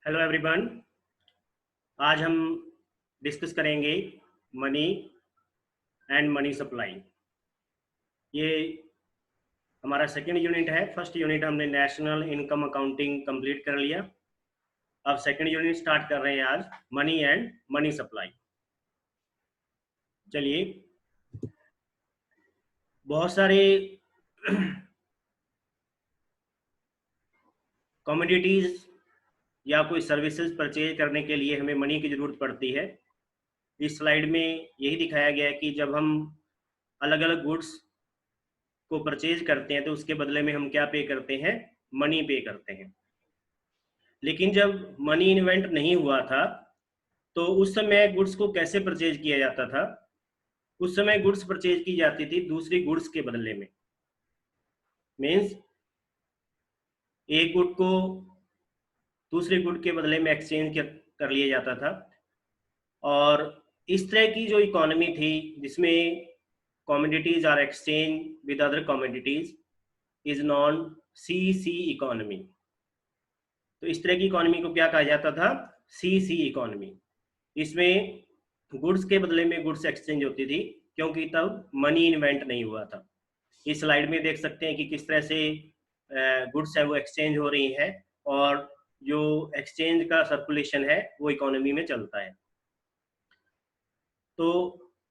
Hello everyone. आज हम discuss करेंगे मनी एंड मनी सप्लाई। ये हमारा सेकंड यूनिट है। फर्स्ट यूनिट हमने नेशनल इनकम अकाउंटिंग कंप्लीट कर लिया। अब सेकंड यूनिट स्टार्ट कर रहे हैं आज, मनी एंड मनी सप्लाई। चलिए, बहुत सारे कमोडिटीज या कोई सर्विसेज परचेज करने के लिए हमें मनी की ज़रूरत पड़ती है। इस स्लाइड में यही दिखाया गया है कि जब हम अलग अलग गुड्स को परचेज करते हैं तो उसके बदले में हम क्या पे करते हैं? मनी पे करते हैं। लेकिन जब मनी इन्वेंट नहीं हुआ था तो उस समय गुड्स को कैसे परचेज किया जाता था? उस समय गुड्स परचेज की जाती थी दूसरी गुड्स के बदले में। मीन्स एक गुड को दूसरे गुड के बदले में एक्सचेंज कर लिया जाता था। और इस तरह की जो इकोनॉमी थी जिसमें commodities are exchange with other commodities is non C economy. तो इस तरह की इकोनॉमी को क्या कहा जाता था? सी इकोनॉमी। इसमें गुड्स के बदले में गुड्स एक्सचेंज होती थी, क्योंकि तब मनी इन्वेंट नहीं हुआ था। इस स्लाइड में देख सकते हैं कि किस तरह से गुड्स है वो एक्सचेंज हो रही हैं, और जो एक्सचेंज का सर्कुलेशन है वो इकोनॉमी में चलता है। तो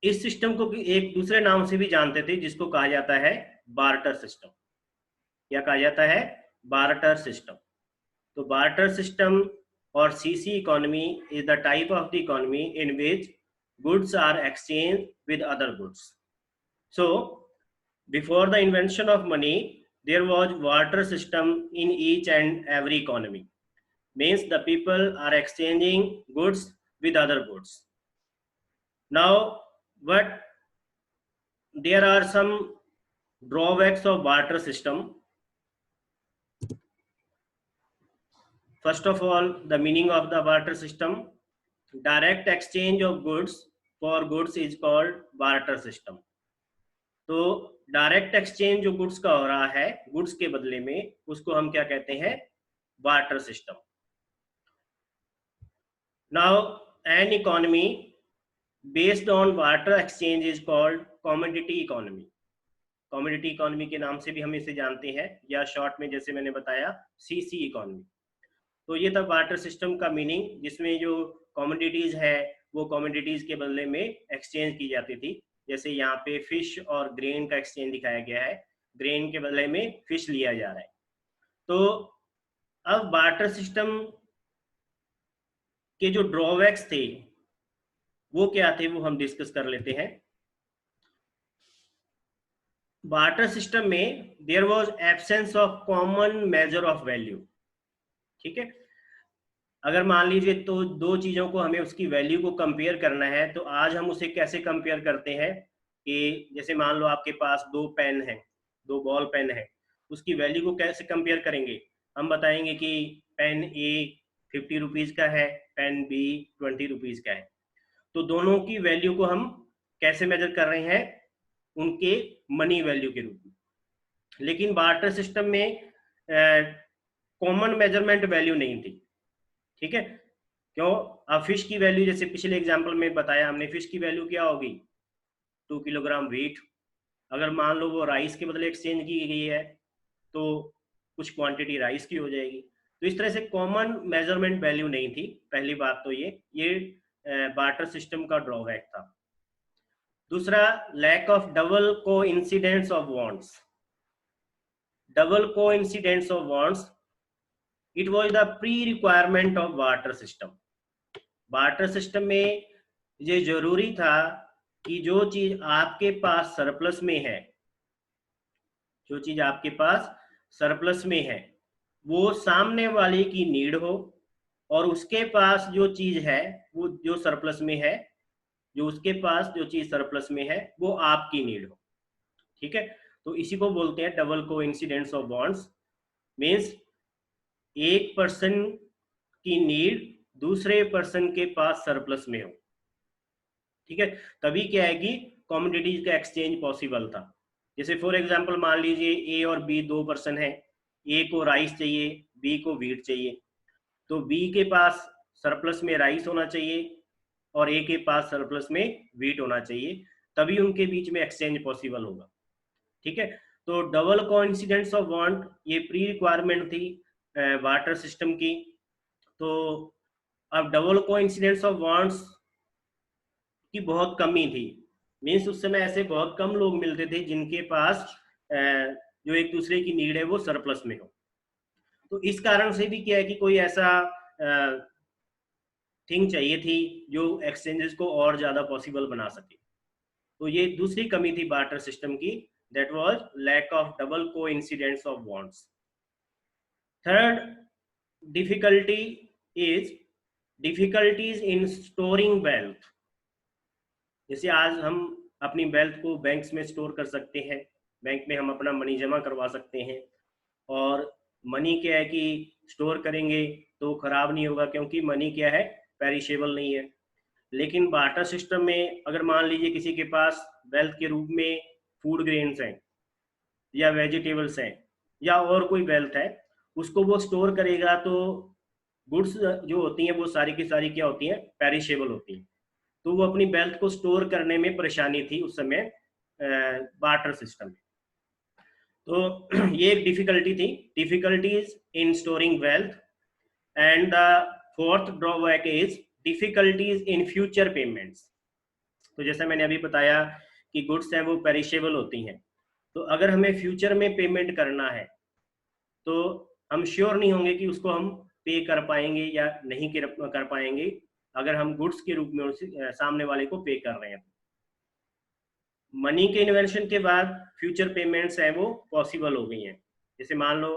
इस सिस्टम को एक दूसरे नाम से भी जानते थे, जिसको कहा जाता है बार्टर सिस्टम। क्या कहा जाता है? Barter system. तो barter system or CC economy is the type of the economy in which goods are exchanged with other goods. So before the invention of money, there was barter system in each and every economy. Means the people are exchanging goods with other goods. Now, but there are some drawbacks of barter system. First of all, the meaning of the barter system: direct exchange of goods for goods is called barter system. तो direct exchange जो goods का हो रहा है goods के बदले में, उसको हम क्या कहते हैं? Barter system. Now an economy based on barter exchange is called commodity economy. Commodity economy के नाम से भी हम इसे जानते हैं, या शॉर्ट में जैसे मैंने बताया सीसी इकोनॉमी। तो ये था बार्टर सिस्टम का मीनिंग, जिसमें जो कमोडिटीज है वो कमोडिटीज के बदले में एक्सचेंज की जाती थी। जैसे यहाँ पे फिश और ग्रेन का एक्सचेंज दिखाया गया है, ग्रेन के बदले में फिश लिया जा रहा है। तो अब बार्टर सिस्टम के जो ड्रॉबैक्स थे वो क्या थे, वो हम डिस्कस कर लेते हैं। बार्टर सिस्टम में there was absence of common measure of value. ठीक है, अगर मान लीजिए तो दो चीज़ों को हमें उसकी वैल्यू को कंपेयर करना है, तो आज हम उसे कैसे कंपेयर करते हैं कि जैसे मान लो आपके पास दो पेन है, दो बॉल पेन है, उसकी वैल्यू को कैसे कंपेयर करेंगे? हम बताएंगे कि पेन ए 50 रुपीज़ का है, पेन बी 20 रुपीज़ का है। तो दोनों की वैल्यू को हम कैसे मेजर कर रहे हैं? उनके मनी वैल्यू के रूप में। लेकिन बार्टर सिस्टम में कॉमन मेजरमेंट वैल्यू नहीं थी। ठीक है, क्यों? अब फिश की वैल्यू, जैसे पिछले एग्जांपल में बताया हमने, फिश की वैल्यू क्या होगी? 2 किलोग्राम वेट। अगर मान लो वो राइस के बदले एक्सचेंज की गई है तो कुछ क्वांटिटी राइस की हो जाएगी। तो इस तरह से कॉमन मेजरमेंट वैल्यू नहीं थी। पहली बात तो ये बार्टर सिस्टम का ड्रॉबैक था। दूसरा, लैक ऑफ डबल को इंसिडेंट्स ऑफ बॉन्ड्स। डबल को incidents of bonds, it was the pre requirement of barter system. Barter system में ये जरूरी था कि जो चीज आपके पास सरप्लस में है, जो चीज आपके पास सरप्लस में है वो सामने वाले की नीड हो, और उसके पास जो चीज है वो जो सरप्लस में है, जो उसके पास जो चीज सरप्लस में है वो आपकी नीड हो। ठीक है, तो इसी को बोलते हैं डबल को इंसिडेंट्स ऑफ बॉन्ड्स। मीन्स एक पर्सन की नीड दूसरे पर्सन के पास सरप्लस में हो। ठीक है, तभी क्या है कि कमोडिटीज का एक्सचेंज पॉसिबल था। जैसे फॉर एग्जांपल मान लीजिए ए और बी दो पर्सन है, ए को राइस चाहिए, बी को व्हीट चाहिए। तो बी के पास सरप्लस में राइस होना चाहिए और ए के पास सरप्लस में व्हीट होना चाहिए, तभी उनके बीच में एक्सचेंज पॉसिबल होगा। ठीक है, तो डबल कोइंसिडेंस ऑफ वांट ये प्री रिक्वायरमेंट थी बार्टर सिस्टम की। तो अब डबल कोइंसिडेंस ऑफ वांट्स की बहुत कमी थी, मीन्स उस समय ऐसे बहुत कम लोग मिलते थे जिनके पास जो एक दूसरे की नीड है वो सरप्लस में हो। तो इस कारण से भी क्या है कि कोई ऐसा थिंग चाहिए थी जो एक्सचेंजेस को और ज्यादा पॉसिबल बना सके। तो ये दूसरी कमी थी बार्टर सिस्टम की, that was lack of double coincidence of wants. Third difficulty is difficulties in storing wealth. जैसे आज हम अपनी वेल्थ को बैंक्स में स्टोर कर सकते हैं, बैंक में हम अपना मनी जमा करवा सकते हैं, और मनी क्या है कि स्टोर करेंगे तो खराब नहीं होगा क्योंकि मनी क्या है, पेरिशेबल नहीं है। लेकिन बार्टर सिस्टम में अगर मान लीजिए किसी के पास वेल्थ के रूप में फूड ग्रेन्स हैं या वेजिटेबल्स हैं या और कोई वेल्थ है, उसको वो स्टोर करेगा तो गुड्स जो होती हैं वो सारी की सारी क्या होती हैं, पेरिशेबल होती हैं। तो वो अपनी वेल्थ को स्टोर करने में परेशानी थी उस समय बार्टर सिस्टम में। तो ये एक डिफिकल्टी थी, difficulties in storing wealth. And the fourth drawback is difficulties in future payments. तो जैसा मैंने अभी बताया कि गुड्स हैं वो पेरिशेबल होती हैं, तो अगर हमें फ्यूचर में पेमेंट करना है तो हम श्योर नहीं होंगे कि उसको हम पे कर पाएंगे या नहीं कर पाएंगे अगर हम गुड्स के रूप में सामने वाले को पे कर रहे हैं। मनी के इन्वेंशन के बाद फ्यूचर पेमेंट्स हैं वो पॉसिबल हो गई हैं। जैसे मान लो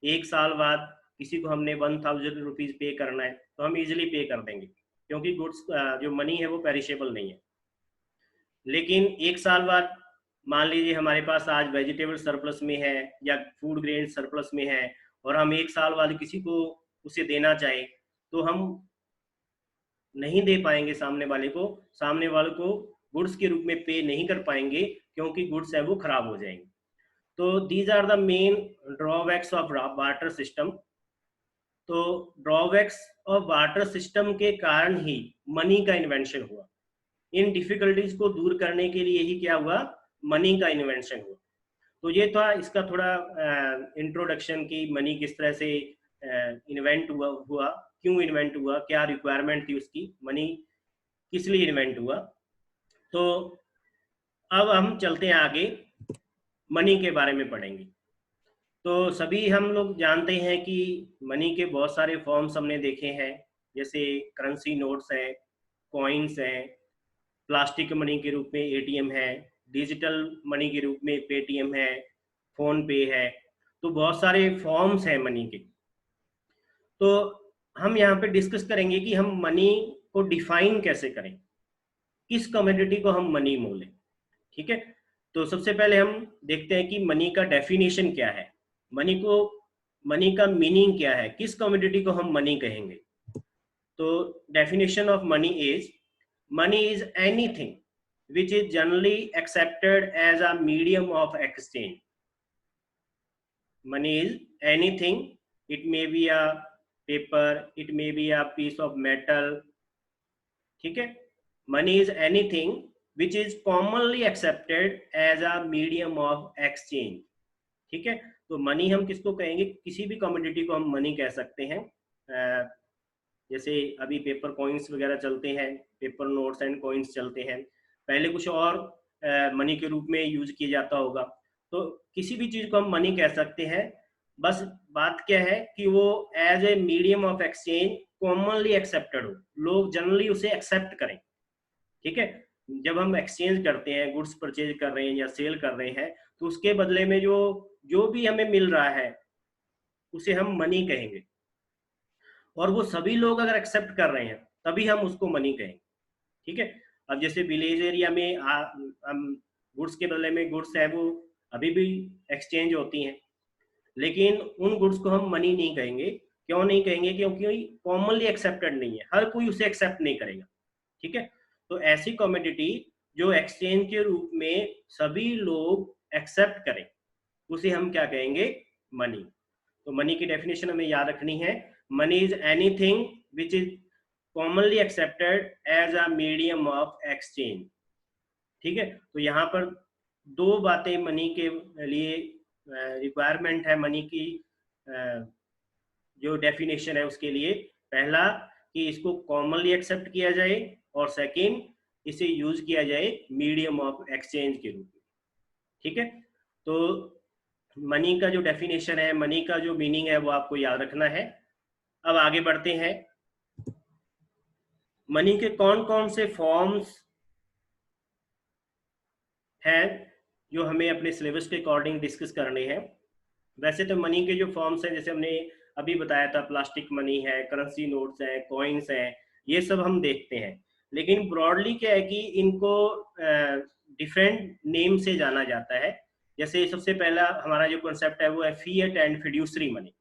1 साल बाद किसी को हमने 1000 रुपीज पे करना है तो हम इजिली पे कर देंगे क्योंकि गुड्स जो मनी है वो पेरिशेबल नहीं है। लेकिन 1 साल बाद मान लीजिए हमारे पास आज वेजिटेबल सरप्लस में है या फूड ग्रेन सरप्लस में है और हम 1 साल बाद किसी को उसे देना चाहे तो हम नहीं दे पाएंगे सामने वाले को गुड्स के रूप में पे नहीं कर पाएंगे क्योंकि गुड्स है वो खराब हो जाएंगे। तो these are the main drawbacks of barter system. तो ड्रॉबैक्स ऑफ बार्टर सिस्टम के कारण ही मनी का इन्वेंशन हुआ। इन डिफिकल्टीज को दूर करने के लिए ही क्या हुआ, मनी का इन्वेंशन हुआ। तो ये था इसका थोड़ा इंट्रोडक्शन की मनी किस तरह से इन्वेंट हुआ, क्यों इन्वेंट हुआ, क्या रिक्वायरमेंट थी उसकी, मनी किस लिए इन्वेंट हुआ। तो अब हम चलते हैं आगे, मनी के बारे में पढ़ेंगे। तो सभी हम लोग जानते हैं कि मनी के बहुत सारे फॉर्म्स हमने देखे हैं, जैसे करेंसी नोट्स हैं, कॉइन्स हैं, प्लास्टिक मनी के रूप में एटीएम है, डिजिटल मनी के रूप में पेटीएम है, फोन पे है। तो बहुत सारे फॉर्म्स हैं मनी के। तो हम यहाँ पे डिस्कस करेंगे कि हम मनी को डिफाइन कैसे करें, किस कमोडिटी को हम मनी बोलें। ठीक है, तो सबसे पहले हम देखते हैं कि मनी का डेफिनेशन क्या है, मनी का मीनिंग क्या है, किस कमोडिटी को हम मनी कहेंगे। तो definition of money is anything which is generally accepted as a medium of exchange. Money is anything, it may be a paper, it may be a piece of metal. ठीक है, money is anything which is commonly accepted as a medium of exchange. ठीक है, तो money हम किसको कहेंगे, किसी भी कमोडिटी को हम मनी कह सकते हैं। जैसे अभी पेपर कॉइन्स वगैरह चलते हैं, पेपर नोट्स एंड कॉइन्स चलते हैं, पहले कुछ और मनी के रूप में यूज किया जाता होगा। तो किसी भी चीज को हम मनी कह सकते हैं, बस बात क्या है कि वो as a medium of exchange commonly accepted हो, लोग जनरली उसे एक्सेप्ट करें। ठीक है, जब हम एक्सचेंज करते हैं, गुड्स परचेज कर रहे हैं या सेल कर रहे हैं, तो उसके बदले में जो भी हमें मिल रहा है उसे हम मनी कहेंगे, और वो सभी लोग अगर एक्सेप्ट कर रहे हैं तभी हम उसको मनी कहेंगे। ठीक है, अब जैसे विलेज एरिया में हम गुड्स के बदले में गुड्स है वो अभी भी एक्सचेंज होती हैं, लेकिन उन गुड्स को हम मनी नहीं कहेंगे। क्यों नहीं कहेंगे, क्योंकि कॉमनली एक्सेप्टेड नहीं है, हर कोई उसे एक्सेप्ट नहीं करेगा। ठीक है, तो ऐसी कमोडिटी जो एक्सचेंज के रूप में सभी लोग एक्सेप्ट करें उसे हम क्या कहेंगे, मनी। तो मनी की डेफिनेशन हमें याद रखनी है, money is anything which is commonly accepted as a medium of exchange. ठीक है, तो यहाँ पर दो बातें मनी के लिए रिक्वायरमेंट है, मनी की जो डेफिनेशन है उसके लिए। पहला कि इसको कॉमनली एक्सेप्ट किया जाए, और सेकंड इसे यूज किया जाए मीडियम ऑफ एक्सचेंज के रूप में। ठीक है, तो मनी का जो डेफिनेशन है, मनी का जो मीनिंग है वो आपको याद रखना है। अब आगे बढ़ते हैं, मनी के कौन कौन से फॉर्म्स हैं जो हमें अपने सिलेबस के अकॉर्डिंग डिस्कस करने हैं। वैसे तो मनी के जो फॉर्म्स हैं, जैसे हमने अभी बताया था, प्लास्टिक मनी है, करेंसी नोट्स है, कॉइन्स हैं, ये सब हम देखते हैं। लेकिन ब्रॉडली क्या है कि इनको डिफरेंट नेम से जाना जाता है। जैसे सबसे पहला हमारा जो कॉन्सेप्ट है वो है fiat and fiduciary money.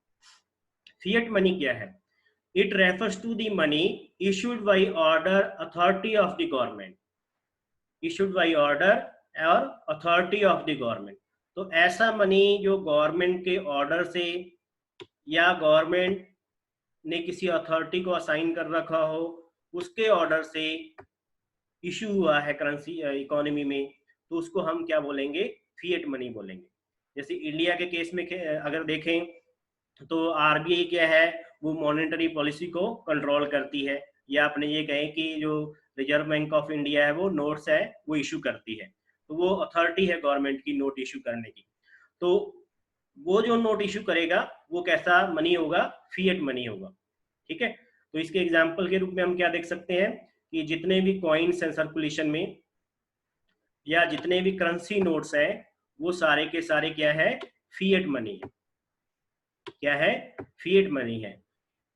Fiat money क्या है? It refers to the money issued by order authority of the government, issued by order और अथॉरिटी ऑफ द गवर्नमेंट। तो ऐसा मनी जो गवर्नमेंट के ऑर्डर से या गवर्नमेंट ने किसी अथॉरिटी को असाइन कर रखा हो, उसके ऑर्डर से इशू हुआ है करेंसी इकोनॉमी में, तो उसको हम क्या बोलेंगे? फिएट मनी बोलेंगे। जैसे इंडिया के केस में अगर देखें तो आरबीआई क्या है, वो मॉनेटरी पॉलिसी को कंट्रोल करती है, या अपने ये कहें कि जो रिजर्व बैंक ऑफ इंडिया है वो नोट्स है वो इशू करती है, तो वो अथॉरिटी है गवर्नमेंट की नोट इशू करने की। तो वो जो नोट इशू करेगा वो कैसा मनी होगा? फिएट मनी होगा। ठीक है, तो इसके एग्जाम्पल के रूप में हम क्या देख सकते हैं कि जितने भी कॉइन्स हैं सर्कुलेशन में, या जितने भी करेंसी नोट्स हैं, वो सारे के सारे क्या है? फिएट मनी है। क्या है? फिएट मनी है।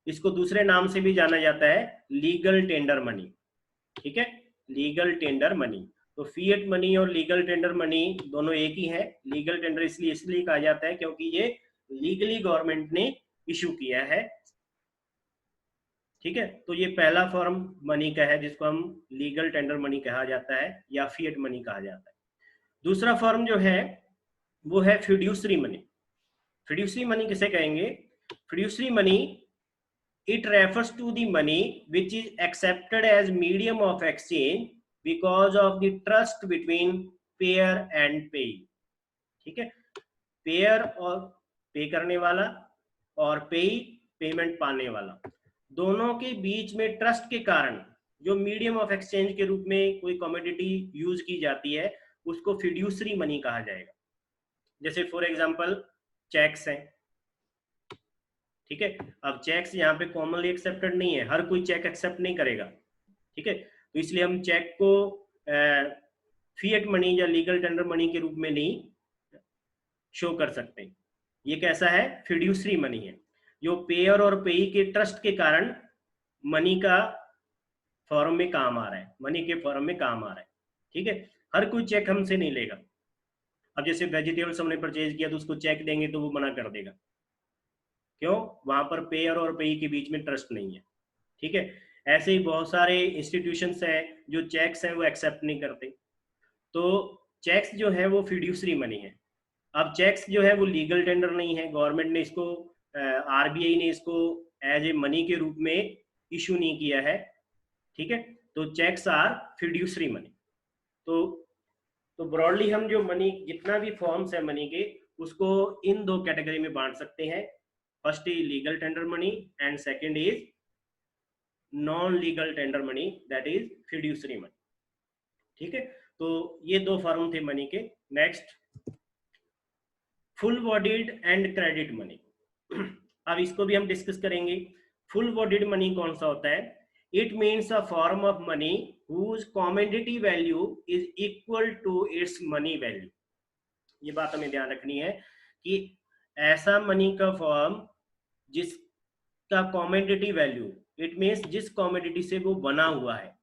इसको दूसरे नाम से भी जाना जाता है लीगल टेंडर मनी। ठीक है, लीगल टेंडर मनी। तो फिएट मनी और लीगल टेंडर मनी दोनों एक ही है। लीगल टेंडर इसलिए कहा जाता है क्योंकि ये लीगली गवर्नमेंट ने इशू किया है। ठीक है, तो ये पहला फॉर्म मनी का है जिसको हम लीगल टेंडर मनी कहा जाता है या फिएट मनी कहा जाता है। दूसरा फॉर्म जो है वो है फिड्यूसरी मनी। फिड्यूसरी मनी किसे कहेंगे? Fiduciary money, it refers to the money which is accepted as medium of exchange because of the trust between payer and pay। ठीक है, पेयर और पे करने वाला और पेई पेमेंट पाने वाला, दोनों के बीच में ट्रस्ट के कारण जो मीडियम ऑफ एक्सचेंज के रूप में कोई कमोडिटी यूज की जाती है, उसको फिड्यूसरी मनी कहा जाएगा। जैसे फॉर एग्जांपल चेक्स हैं। ठीक है, अब चेक्स यहाँ पे कॉमनली एक्सेप्टेड नहीं है, हर कोई चेक एक्सेप्ट नहीं करेगा। ठीक है, तो इसलिए हम चेक को फिएट मनी या लीगल टेंडर मनी के रूप में नहीं शो कर सकते। ये कैसा है? फिड्यूसरी मनी है, जो पेयर और पेई के ट्रस्ट के कारण मनी का फॉर्म में काम आ रहा है, मनी के फॉर्म में काम आ रहा है। ठीक है, हर कोई चेक हमसे नहीं लेगा। अब जैसे वेजिटेबल्स हमने परचेज किया तो उसको चेक देंगे तो वो मना कर देगा, क्यों? वहां पर पेयर और पेई के बीच में ट्रस्ट नहीं है। ठीक है, ऐसे ही बहुत सारे इंस्टीट्यूशंस हैं जो चेक्स हैं वो एक्सेप्ट नहीं करते। तो चेक्स जो है वो फिड्यूसरी मनी है। अब चेक्स जो है वो लीगल टेंडर नहीं है, गवर्नमेंट ने इसको, आरबीआई ने इसको एज ए मनी के रूप में इशू नहीं किया है। ठीक है, तो चेक्स आर फिड्यूसरी मनी। तो ब्रॉडली हम जो मनी, जितना भी फॉर्म्स है मनी के, उसको इन दो कैटेगरी में बांट सकते हैं। First is legal tender money and second is non legal tender money, that is fiduciary money. ठीक है, तो ये दो फॉर्म थे मनी के। Next, full bodied and credit money. अब इसको भी हम डिस्कस करेंगे। फुल बॉडीड मनी कौन सा होता है? It means a form of money whose commodity value is equal to its money value. ये बात हमें ध्यान रखनी है कि ऐसा मनी का फॉर्म जिसका कमोडिटी वैल्यू, इट मीन्स जिस कमोडिटी से वो बना हुआ है,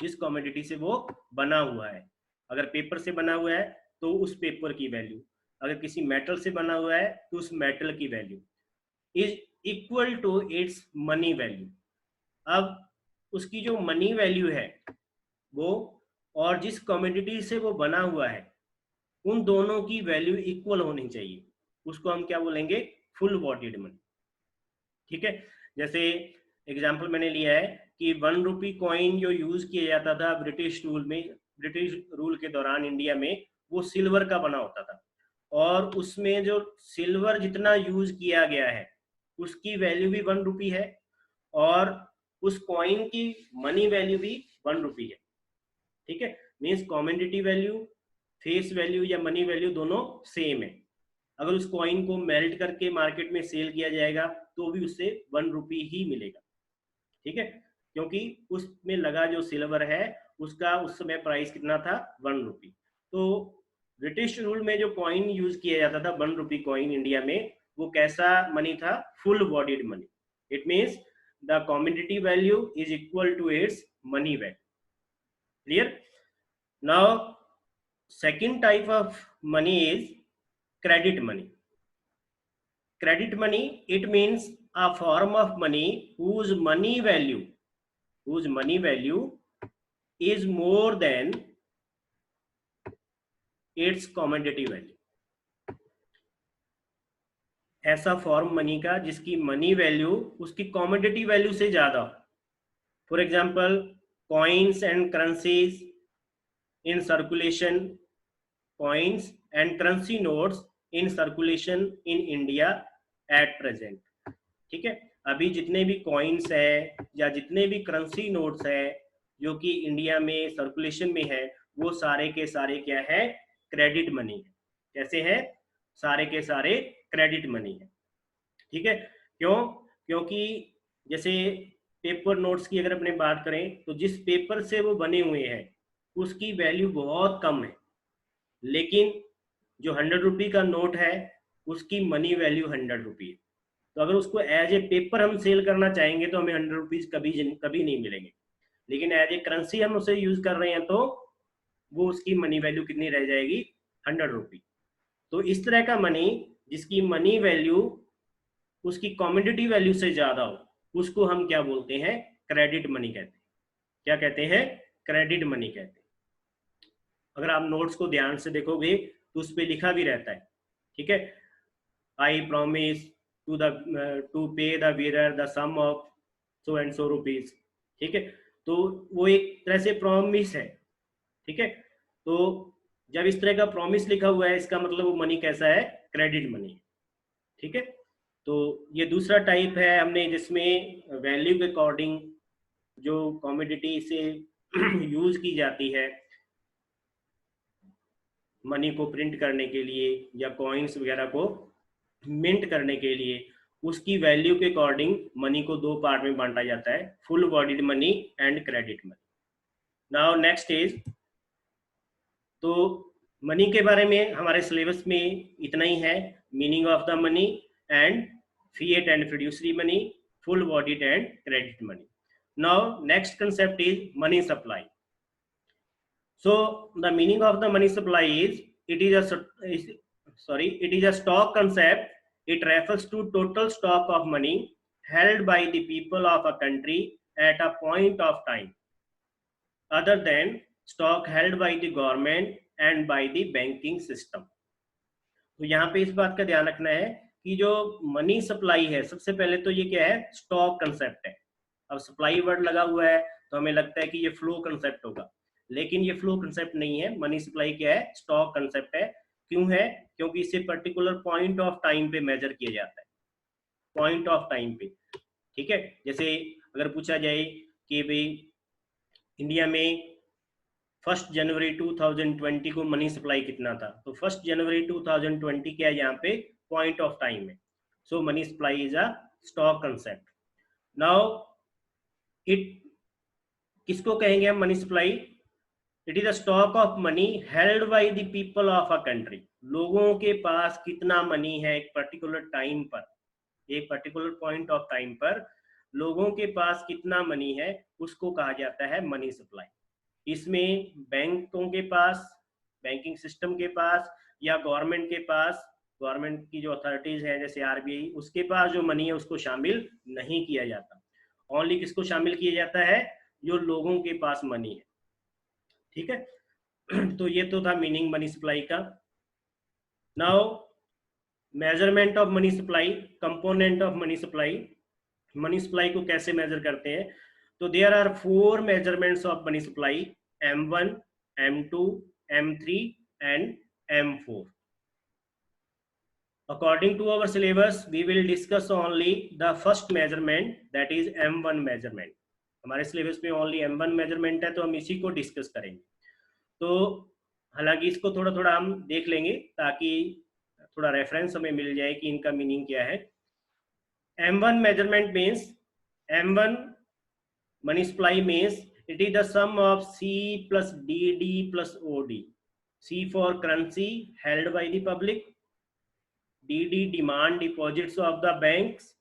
जिस कमोडिटी से वो बना हुआ है। अगर पेपर से बना हुआ है तो उस पेपर की वैल्यू, अगर किसी मेटल से बना हुआ है तो उस मेटल की value is equal to its money value. अब उसकी जो मनी वैल्यू है वो, और जिस कमोडिटी से वो बना हुआ है, उन दोनों की वैल्यू इक्वल होनी चाहिए। उसको हम क्या बोलेंगे? Full bodied money. ठीक है, जैसे एग्जाम्पल मैंने लिया है कि 1 रुपी कॉइन जो यूज किया जाता था ब्रिटिश रूल के दौरान इंडिया में, वो सिल्वर का बना होता था, और उसमें जो सिल्वर जितना यूज किया गया है उसकी वैल्यू भी 1 रुपी है, और उस कॉइन की मनी वैल्यू भी 1 रुपी है। ठीक है, means commodity value, face value या मनी वैल्यू दोनों सेम है। अगर उस कॉइन को मेल्ट करके मार्केट में सेल किया जाएगा तो भी उससे 1 रुपी ही मिलेगा। ठीक है, क्योंकि उसमें लगा जो सिल्वर है उसका उस समय प्राइस कितना था, 1 रुपी। तो ब्रिटिश रूल में जो कॉइन यूज किया जाता था 1 रुपी कॉइन इंडिया में, वो कैसा मनी था, full bodied money. It means the commodity value is equal to its money value. Clear? Now second type of money is credit money. Credit money, it means a form of money whose money value is more than its commodity value. ऐसा form money का जिसकी money value उसकी commodity value से ज्यादा हो। For example coins and currencies in circulation, coins and currency notes in circulation in India at present. ठीक है, अभी जितने भी कॉइन्स है या जितने भी करेंसी नोट्स है जो कि इंडिया में सर्कुलेशन में है, वो सारे के सारे क्या है, क्रेडिट मनी है। कैसे है, सारे के सारे क्रेडिट मनी है। ठीक है, क्यों? क्योंकि जैसे पेपर नोट्स की अगर अपने बात करें तो जिस पेपर से वो बने हुए हैं उसकी वैल्यू बहुत कम है, लेकिन जो 100 रुपी का नोट है उसकी मनी वैल्यू 100 रुपी है। तो अगर उसको एज ए पेपर हम सेल करना चाहेंगे तो हमें 100 रुपीज कभी नहीं मिलेंगे, लेकिन एज ए करेंसी हम उसे यूज कर रहे हैं तो वो उसकी मनी वैल्यू कितनी रह जाएगी, 100 रुपी। तो इस तरह का मनी जिसकी मनी वैल्यू उसकी कॉमोडिटी वैल्यू से ज्यादा हो उसको हम क्या बोलते हैं, क्रेडिट मनी कहते हैं। क्या कहते हैं, क्रेडिट मनी कहते हैं। अगर आप नोट्स को ध्यान से देखोगे तो उस पर लिखा भी रहता है। ठीक है, I promise to pay the bearer the sum of so and so rupees. ठीक है, तो वो एक तरह से प्रॉमिस है। ठीक है, तो जब इस तरह का प्रॉमिस लिखा हुआ है इसका मतलब वो मनी कैसा है, क्रेडिट मनी। ठीक है, तो ये दूसरा टाइप है हमने जिसमें वैल्यू के अकॉर्डिंग जो कॉमोडिटी से यूज की जाती है मनी को प्रिंट करने के लिए या कॉइन्स वगैरह को मिंट करने के लिए, उसकी वैल्यू के अकॉर्डिंग मनी को दो पार्ट में बांटा जाता है, full bodied money and credit money. Now next is, तो मनी के बारे में हमारे सिलेबस में इतना ही है, meaning of the money and fiat and fiduciary money, full bodied and credit money. Now next concept is money supply. So the meaning of the money supply is it is a stock concept. It refers to total stock of money held by the people of a country at a point of time, other than stock held by the government and by the banking system. तो यहाँ पे इस बात का ध्यान रखना है कि जो मनी सप्लाई है, सबसे पहले तो ये क्या है, स्टॉक कंसेप्ट है। अब सप्लाई वर्ड लगा हुआ है तो हमें लगता है कि ये फ्लो कंसेप्ट होगा, लेकिन ये फ्लो कंसेप्ट नहीं है। मनी सप्लाई क्या है, स्टॉक कंसेप्ट है। क्यों है, क्योंकि इसे पर्टिकुलर पॉइंट ऑफ टाइम पे मेजर किया जाता है, पॉइंट ऑफ टाइम पे। ठीक है, जैसे अगर पूछा जाए कि भाई इंडिया में 1 जनवरी 2020 को मनी सप्लाई कितना था, तो 1 जनवरी 2020 क्या है, यहाँ पे पॉइंट ऑफ टाइम है। So money supply is a stock concept. Now it किसको कहेंगे हम money supply? It is a stock of money held by the people of a country. लोगों के पास कितना मनी है एक पर्टिकुलर टाइम पर, एक पर्टिकुलर पॉइंट ऑफ टाइम पर लोगों के पास कितना मनी है, उसको कहा जाता है मनी सप्लाई। इसमें बैंकों के पास, बैंकिंग सिस्टम के पास या गवर्नमेंट के पास, गवर्नमेंट की जो अथॉरिटीज है जैसे आरबीआई, उसके पास जो मनी है उसको शामिल नहीं किया जाता। ओनली किसको शामिल किया जाता है, जो लोगों के पास मनी है। ठीक है, तो ये तो था मीनिंग मनी सप्लाई का। Now measurement of money supply, component of money supply. Money supply को कैसे मेजर करते हैं? तो there are 4 measurements of money supply, M1, M2, M3 and M4. According to our syllabus, we will discuss only the first measurement, that is M1 measurement. हमारे syllabus में only M1 measurement है, तो हम इसी को डिस्कस करेंगे. तो हालांकि इसको थोड़ा थोड़ा हम देख लेंगे ताकि थोड़ा रेफरेंस हमें मिल जाए कि इनका मीनिंग क्या है. M1 measurement means, M1 money supply means it is the sum of C plus DD plus OD. C for currency held by the public, DD demand deposits of the banks,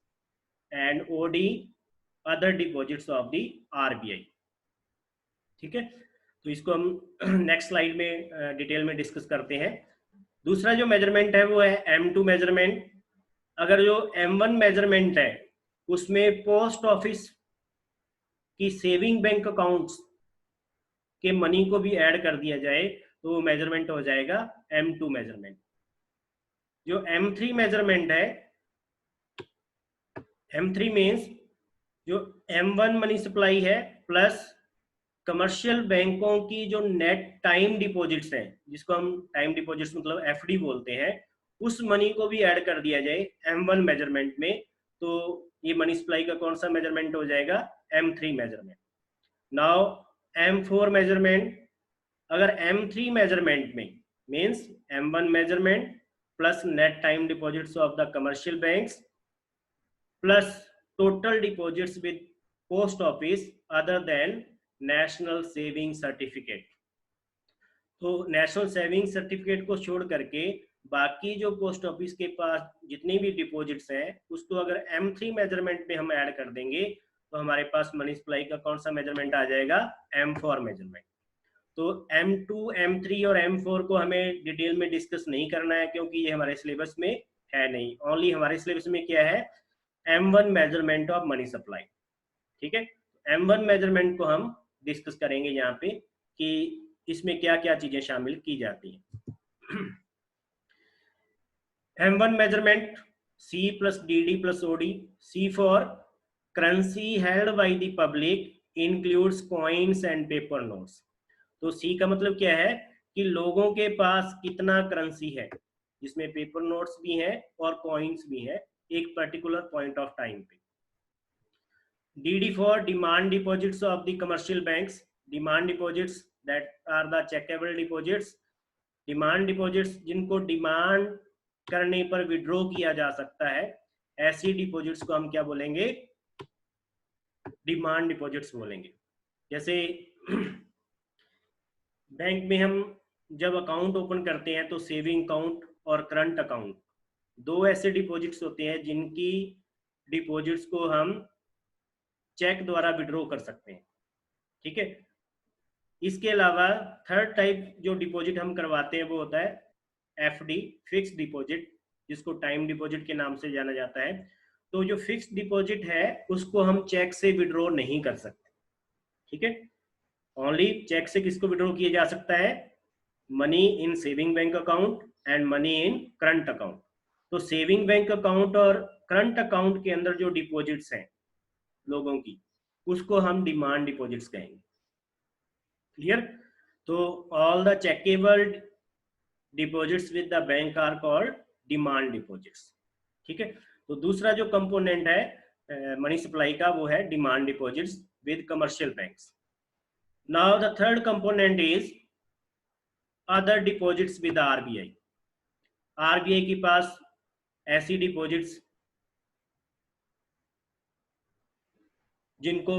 and OD other deposits of the RBI. ठीक है, तो इसको हम next slide में detail में discuss करते हैं. दूसरा जो मेजरमेंट है वो है M2 मेजरमेंट. अगर जो M1 मेजरमेंट है उसमें पोस्ट ऑफिस की सेविंग बैंक अकाउंट्स के मनी को भी ऐड कर दिया जाए तो वो मेजरमेंट हो जाएगा M2 मेजरमेंट. जो M3 मेजरमेंट है, M3 मीन्स जो M1 मनी सप्लाई है प्लस कमर्शियल बैंकों की जो नेट टाइम डिपॉजिट्स हैं, जिसको हम टाइम डिपॉजिट्स मतलब FD बोलते हैं, उस मनी को भी ऐड कर दिया जाए M1 मेजरमेंट में, तो ये मनी सप्लाई का कौन सा मेजरमेंट हो जाएगा? M3 measurement. Now M4 measurement. अगर M3 मेजरमेंट में means M1 measurement plus net time deposits of the commercial banks plus total deposits with post office other than national saving certificate. तो national saving certificate को छोड़ करके बाकी जो post office के पास जितनी भी डिपॉजिट्स हैं उसको अगर M3 मेजरमेंट में हम ऐड कर देंगे तो हमारे पास मनी सप्लाई का कौन सा मेजरमेंट आ जाएगा? M4 measurement. तो M2, M3 और M4 को हमें डिटेल में डिस्कस नहीं करना है क्योंकि ये हमारे सिलेबस में है नहीं. ओनली हमारे सिलेबस में क्या है? M1 measurement of money supply. ठीक है, M1 मेजरमेंट को हम डिस्कस करेंगे यहाँ पे कि इसमें क्या क्या चीजें शामिल की जाती हैं. M1 measurement C plus DD plus OD. C for currency held by the public includes coins and paper notes. तो C का मतलब क्या है कि लोगों के पास कितना करेंसी है, जिसमें पेपर नोट्स भी हैं और कॉइन्स भी हैं एक पर्टिकुलर पॉइंट ऑफ टाइम पे. DD for demand deposits of the commercial banks. Demand deposits that are the checkable deposits. Demand deposits जिनको डिमांड करने पर विड्रॉ किया जा सकता है, ऐसी डिपॉजिट्स को हम क्या बोलेंगे? डिमांड डिपॉजिट्स बोलेंगे. जैसे बैंक में हम जब अकाउंट ओपन करते हैं तो सेविंग अकाउंट और करंट अकाउंट दो ऐसे डिपॉजिट्स होते हैं जिनकी डिपॉजिट्स को हम चेक द्वारा विड्रॉ कर सकते हैं. ठीक है, इसके अलावा थर्ड टाइप जो डिपॉजिट हम करवाते हैं वो होता है FD, फिक्स डिपॉजिट, जिसको टाइम डिपॉजिट के नाम से जाना जाता है. तो जो फिक्स डिपॉजिट है उसको हम चेक से विड्रॉ नहीं कर सकते. ठीक है, ओनली चेक से किसको विड्रॉ किया जा सकता है? Money in saving bank account and money in current account. तो सेविंग बैंक अकाउंट और करंट अकाउंट के अंदर जो डिपॉजिट्स हैं लोगों की, उसको हम डिमांड डिपॉजिट्स कहेंगे. क्लियर? तो all the checkable deposits with the bank are called demand deposits. ठीक है, तो दूसरा जो कंपोनेंट है मनी सप्लाई का वो है demand deposits with commercial banks. Now the third component is other deposits with RBI. RBI के पास ऐसी डिपॉजिट्स जिनको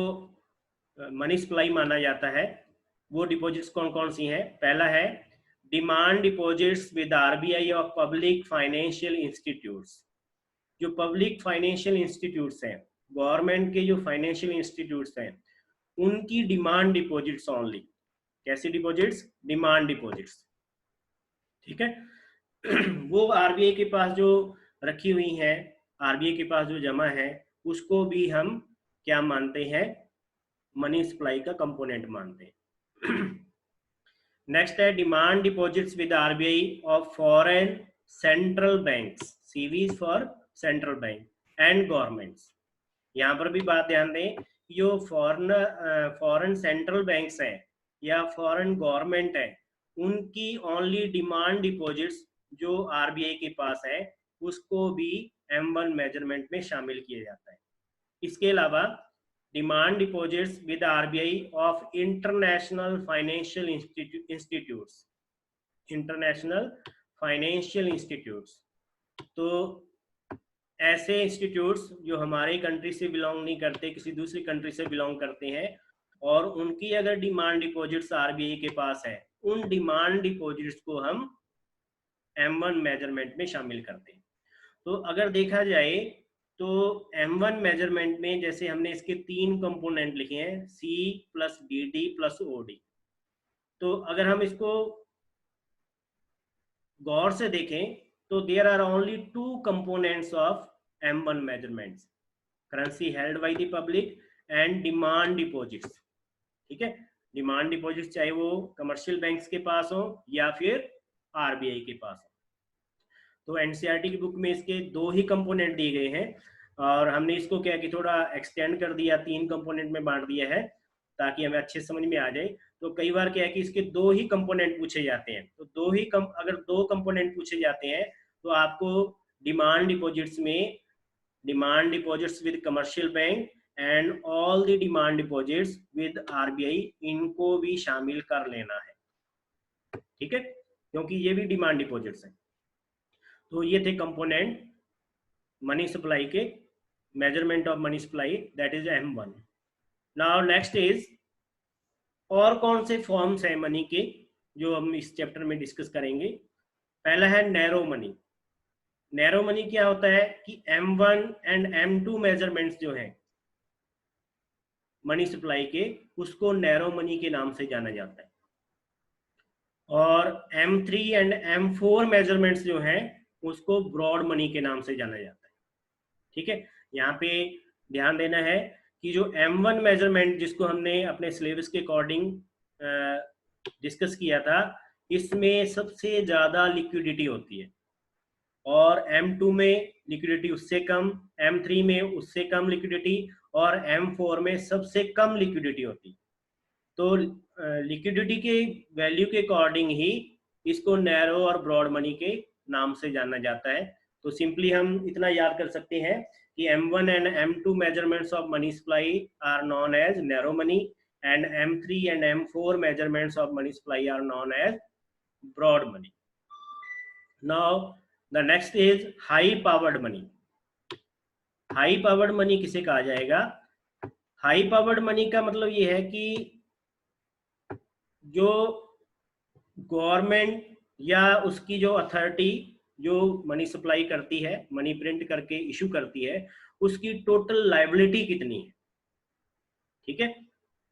मनी सप्लाई माना जाता है, वो डिपॉजिट्स कौन कौन सी हैं? पहला है demand deposits with RBI of public financial institutes. जो पब्लिक फाइनेंशियल इंस्टीट्यूट्स हैं, गवर्नमेंट के जो फाइनेंशियल इंस्टीट्यूट्स हैं, उनकी डिमांड डिपॉजिट्स ओनली. कैसी डिपॉजिट्स? Demand deposits. ठीक है, वो RBI के पास जो रखी हुई हैं, RBI के पास जो जमा है, उसको भी हम क्या मानते हैं? मनी सप्लाई का कंपोनेंट मानते हैं. नेक्स्ट है demand deposits with RBI of foreign central banks, CVs for central bank and governments. यहाँ पर भी बात ध्यान दें, जो फॉरेन सेंट्रल बैंक्स है या फॉरेन गवर्नमेंट है, उनकी ओनली डिमांड डिपॉजिट्स जो आरबीआई के पास है उसको भी M1 मेजरमेंट में शामिल किया जाता है। इसके अलावा demand deposits with RBI of international financial institutes, international financial institutes, तो ऐसे इंस्टीट्यूट्स जो हमारे कंट्री से बिलोंग नहीं करते, किसी दूसरी कंट्री से बिलोंग करते हैं, और उनकी अगर डिमांड डिपॉजिट्स आरबीआई के पास है, उन डिमांड डिपॉजिट्स को हम M1 मेजरमेंट में शामिल करते हैं। तो अगर देखा जाए तो M1 मेजरमेंट में जैसे हमने इसके 3 कंपोनेंट लिखे हैं, C plus DD plus OD, तो अगर हम इसको गौर से देखें तो there are only 2 components of M1 measurements, currency held by the public and demand deposits. ठीक है, डिमांड डिपॉजिट्स चाहे वो कमर्शियल बैंक्स के पास हो या फिर आरबीआई के पास हो। तो एनसीईआरटी की बुक में इसके 2 ही कंपोनेंट दिए गए हैं, और हमने इसको क्या कि थोड़ा एक्सटेंड कर दिया, 3 कंपोनेंट में बांट दिया है ताकि हमें अच्छे समझ में आ जाए। तो कई बार क्या है कि इसके 2 ही कंपोनेंट पूछे जाते हैं, तो अगर 2 कंपोनेंट पूछे जाते हैं तो आपको डिमांड डिपॉजिट्स में demand deposits with commercial bank and all the demand deposits with RBI, इनको भी शामिल कर लेना है। ठीक है, क्योंकि ये भी डिमांड डिपॉजिट्स हैं। तो ये थे कंपोनेंट मनी सप्लाई के, measurement of money supply, that is M1। Now next is, और कौन से फॉर्म्स हैं मनी के जो हम इस चैप्टर में डिस्कस करेंगे। पहला है नैरो मनी। नैरो मनी क्या होता है कि M1 एंड M2 मेजरमेंट्स जो हैं मनी सप्लाई के, उसको नैरो मनी के नाम से जाना जाता है, और M3 एंड M4 मेजरमेंट्स जो हैं उसको ब्रॉड मनी के नाम से जाना जाता है। ठीक है, यहाँ पे ध्यान देना है कि जो M1 मेजरमेंट जिसको हमने अपने सिलेबस के अकॉर्डिंग डिस्कस किया था, इसमें सबसे ज्यादा लिक्विडिटी होती है, और M2 में लिक्विडिटी उससे कम, M3 में उससे कम लिक्विडिटी, और M4 में सबसे कम लिक्विडिटी होती है। तो लिक्विडिटी के वैल्यू के अकॉर्डिंग ही इसको नैरो और ब्रॉड मनी के नाम से जाना जाता है। तो सिंपली हम इतना याद कर सकते हैं कि M1 and M2 measurements of money supply are known as narrow money, and M3 and M4 measurements of money supply are known as broad money. Now the next is high powered money. High powered money किसे कहा जाएगा? High powered money का मतलब ये है कि जो government या उसकी जो अथॉरिटी जो मनी सप्लाई करती है, मनी प्रिंट करके इशू करती है, उसकी टोटल लायबिलिटी कितनी है। ठीक है,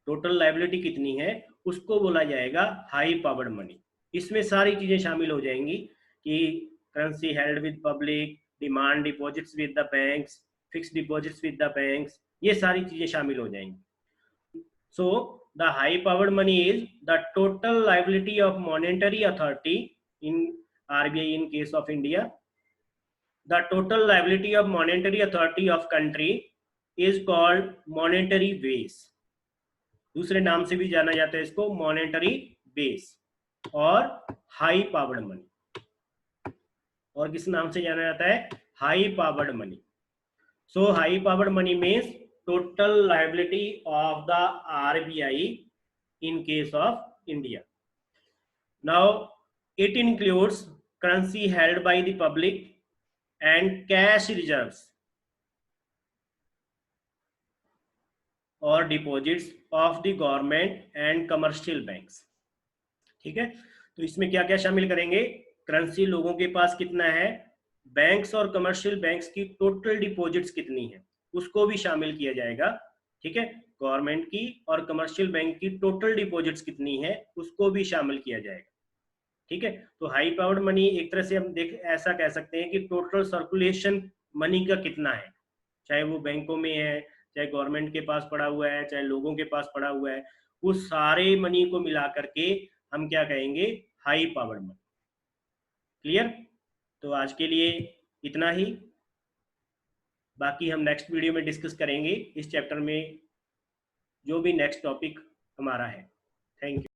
टोटल लायबिलिटी कितनी है उसको बोला जाएगा हाई पावर्ड मनी। इसमें सारी चीजें शामिल हो जाएंगी कि currency held with public, demand deposits with the banks, fixed deposits with the banks, ये सारी चीजें शामिल हो जाएंगी। सो the high powered money is the total liability of monetary authority in RBI in case of India. The total liability of monetary authority of country is called monetary base. दूसरे नाम से भी जाना जाता है इसको monetary base और high powered money, और किस नाम से जाना जाता है? high powered money. So high powered money means total liability of the RBI in case of India. Now it includes currency held by the public and cash reserves or deposits of the government and commercial banks. ठीक है, तो इसमें क्या क्या शामिल करेंगे? Currency लोगों के पास कितना है, बैंक्स और कमर्शियल बैंक्स की टोटल डिपॉजिट्स कितनी है उसको भी शामिल किया जाएगा। ठीक है, गवर्नमेंट की और कमर्शियल बैंक की टोटल डिपॉजिट्स कितनी है उसको भी शामिल किया जाएगा। ठीक है, तो हाई पावर्ड मनी एक तरह से हम ऐसा कह सकते हैं कि टोटल सर्कुलेशन मनी का कितना है, चाहे वो बैंकों में है, चाहे गवर्नमेंट के पास पड़ा हुआ है, चाहे लोगों के पास पड़ा हुआ है, उस सारे मनी को मिला करके हम क्या कहेंगे? High powered money. क्लियर? तो आज के लिए इतना ही। बाकी हम नेक्स्ट वीडियो में डिस्कस करेंगे इस चैप्टर में जो भी नेक्स्ट टॉपिक हमारा है। Thank you.